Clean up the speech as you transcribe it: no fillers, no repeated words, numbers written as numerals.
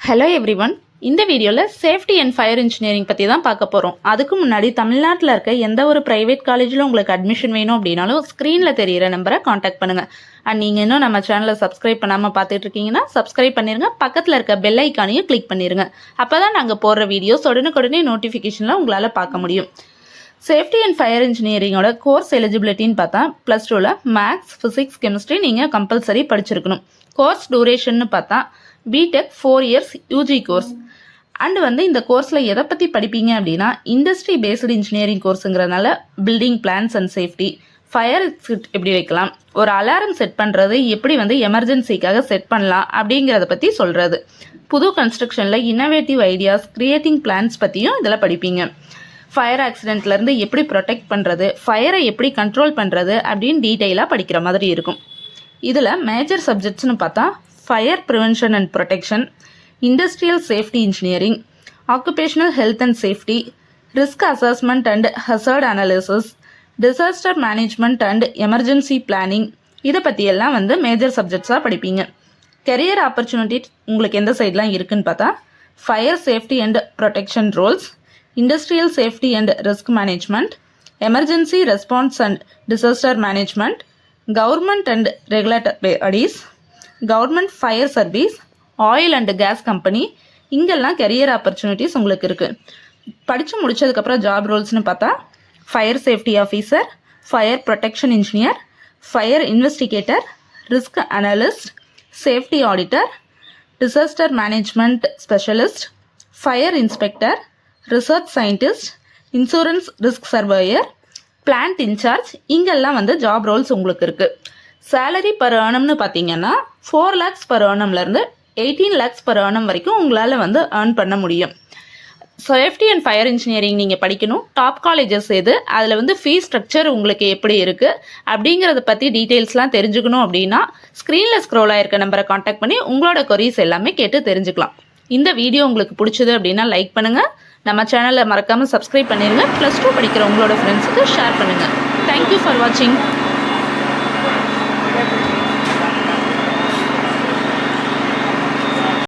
Hello everyone. இந்த வீடியோவில் safety and fire engineering பற்றி தான் பார்க்க போகிறோம். அதுக்கு முன்னாடி தமிழ்நாட்டில் இருக்க எந்த ஒரு ப்ரைவேட் காலேஜில் உங்களுக்கு அட்மிஷன் வேணும் அப்படின்னாலும் ஸ்க்ரீனில் தெரிகிற நம்பரை காண்டாக்ட் பண்ணுங்கள். அண்ட் நீங்கள் இன்னும் நம்ம சேனலை சப்ஸ்கிரைப் பண்ணாமல் பார்த்துட்டு இருக்கீங்கன்னா சப்ஸ்கிரைப் பண்ணிடுங்க. பக்கத்தில் இருக்க பெல் ஐக்கானையும் கிளிக் பண்ணிடுங்க. அப்போ தான் நாங்கள் போடுற வீடியோஸ் உடனுக்குடனே நோட்டிஃபிகேஷனில் உங்களால் பார்க்க முடியும். சேஃப்டி அண்ட் ஃபயர் இன்ஜினியரிங்கோட கோர்ஸ் எலிஜிபிலிட்டின்னு பார்த்தா +2ல் மேக்ஸ், ஃபிசிக்ஸ், கெமிஸ்ட்ரி நீங்கள் கம்பல்சரி படிச்சிருக்கணும். கோர்ஸ் டூரேஷன்னு பார்த்தா BTech 4 years UG course. And இந்த கோர்ஸில் எதை பற்றி படிப்பீங்க அப்படின்னா இண்டஸ்ட்ரி பேஸ்டு இன்ஜினியரிங் கோர்ஸுங்கிறதுனால building plans and safety, fire exit எப்படி வைக்கலாம், ஒரு அலாரம் செட் பண்ணுறது எப்படி எமர்ஜென்சிக்காக செட் பண்ணலாம் அப்படிங்கிறத பற்றி சொல்கிறது, புது கன்ஸ்ட்ரக்ஷனில் இன்னோவேட்டிவ் ஐடியாஸ், கிரியேட்டிங் பிளான்ஸ் பற்றியும் இதில் படிப்பீங்க. ஃபயர் ஆக்சிடென்ட்லேருந்து எப்படி ப்ரொடெக்ட் பண்ணுறது, ஃபயரை எப்படி கண்ட்ரோல் பண்ணுறது அப்படின்னு டீட்டெயிலாக படிக்கிற மாதிரி இருக்கும். இதில் மேஜர் சப்ஜெக்ட்ஸ்னு பார்த்தா fire prevention and protection, industrial safety engineering, occupational health and safety, risk assessment and hazard analysis, disaster management and emergency planning, இதை பற்றியெல்லாம் மேஜர் சப்ஜெக்ட்ஸாக படிப்பீங்க. கெரியர் ஆப்பர்ச்சுனிட்டி உங்களுக்கு எந்த சைட்லாம் இருக்குன்னு பார்த்தா fire safety and protection roles, industrial safety and risk management, emergency response and disaster management, government and regulatory bodies, government fire service, oil and gas company, இங்கெல்லாம் career opportunities உங்களுக்கு இருக்குது. படித்து முடித்ததுக்கப்புறம் ஜாப் ரோல்ஸ்னு பார்த்தா fire safety officer, fire protection engineer, fire investigator, risk analyst, safety auditor, disaster management specialist, fire inspector, research scientist, insurance risk surveyor, plant in charge, இங்கெல்லாம் job roles உங்களுக்கு இருக்குது. சேலரி பர் ஏர்னம்னு பார்த்தீங்கன்னா 4 lakhs பர் ஏர்னம்லேருந்து 18 lakhs பர் ஏர்னம் வரைக்கும் உங்களால் earn பண்ண முடியும். Safety and fire engineering நீங்கள் படிக்கணும். டாப் காலேஜஸ் எது, அதில் ஃபீஸ் ஸ்ட்ரக்சர் உங்களுக்கு எப்படி இருக்குது அப்படிங்கிறத பற்றி டீட்டெயில்ஸ்லாம் தெரிஞ்சுக்கணும் அப்படின்னா ஸ்க்ரீனில் ஸ்க்ரோல் ஆகிருக்க நம்பரை காண்டாக்ட் பண்ணி உங்களோட கொரீஸ் எல்லாமே கேட்டு தெரிஞ்சுக்கலாம். இந்த வீடியோ உங்களுக்கு பிடிச்சது அப்படின்னா லைக் பண்ணுங்கள். நம்ம சேனலை மறக்காமல் சப்ஸ்கிரைப் பண்ணிடுங்க. +2 படிக்கிற உங்களோட ஃப்ரெண்ட்ஸுக்கு ஷேர் பண்ணுங்கள். தேங்க்யூ ஃபார் வாட்சிங்.